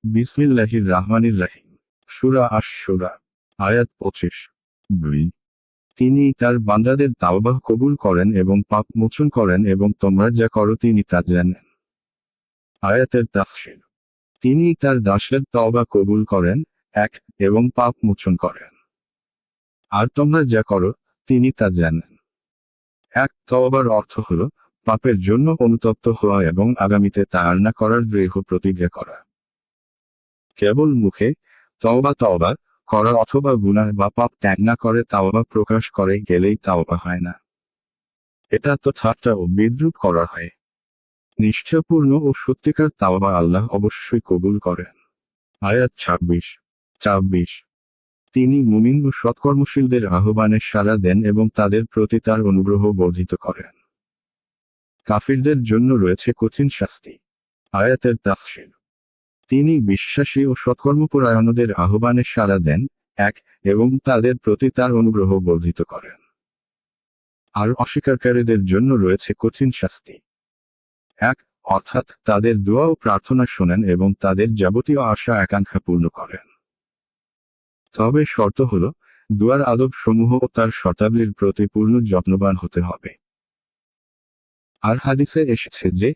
বিসমিল্লাহির রাহমানির রাহিম। সূরা আশ-শূরা, আয়াত 25। 2। তিনি তার বান্দাদের তাওবাহ কবুল করেন এবং পাপ মোচন করেন এবং তোমরা যা করো তিনি তা জানেন। আয়াতের তাফসীর। তিনি তার দাসের তওবা কবুল করেন, 1 এবং পাপ মোচন করেন। আর তোমরা যা করো তিনি তা জানেন। 1 তওবার অর্থ হল পাপের জন্য অনুতপ্ত হওয়া এবং আগামীতে তা আর না করার দৃঢ় প্রতিজ্ঞা করা। কেবল মুখে তওবা তওবা করা অথবা গুনাহ বা পাপ ত্যাগ না করে তাওবা প্রকাশ করে গেলেই তাওবা হয় না। এটা তো ঠাট্টা ও বিদ্রূপ করা হয়। নিষ্ঠাপূর্ণ ও সত্যিকার তাওবা আল্লাহ অবশ্যই কবুল করেন। আয়াত 26। তিনি মুমিন ও সৎকর্মশীলদের আহ্বানে সাড়া দেন এবং তাদের প্রতি তার অনুগ্রহ বর্ধিত করেন। কাফিরদের জন্য রয়েছে কঠিন শাস্তি। আয়াতের তাফসীর। তিনি বিশ্বাসী ও সৎকর্মপরায়ণদের আহ্বানে সাড়া দেন, 1 এবং তাদের প্রতি তার অনুগ্রহ বর্ধিত করেন। আর অস্বীকারীদের জন্য রয়েছে কঠিন শাস্তি। 1 অর্থাৎ তাদের দোয়া ও প্রার্থনা শোনেন এবং তাদের যাবতীয় আশা আকাঙ্ক্ষা পূর্ণ করেন। তবে শর্ত হল দোয়ার আদব সমূহ ও তার শর্তাবলীর প্রতি পূর্ণ যত্নবান হতে হবে। আর হাদিসে এসেছে যে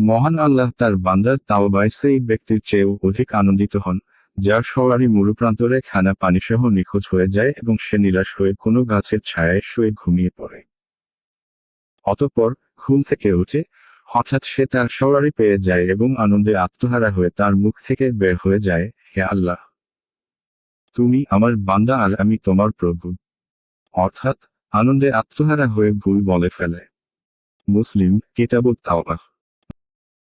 মহান আল্লাহ তার বান্দার তাওবায় সেই ব্যক্তির চেয়েও অধিক আনন্দিত হন, যার সওয়ারি মরুপ্রান্তরে খানা পানিসহ নিখোঁজ হয়ে যায় এবং সে নিরাশ হয়ে কোনো গাছের ছায়ায় শুয়ে ঘুমিয়ে পড়ে। অতঃপর ঘুম থেকে উঠে হঠাৎ সে তার সওয়ারি পেয়ে যায় এবং আনন্দে আত্মহারা হয়ে তার মুখ থেকে বের হয়ে যায়, হে আল্লাহ, তুমি আমার বান্দা আর আমি তোমার প্রভু। অর্থাৎ আনন্দে আত্মহারা হয়ে ভুল বলে ফেলে। মুসলিম, কিতাবুত তাওবাহ।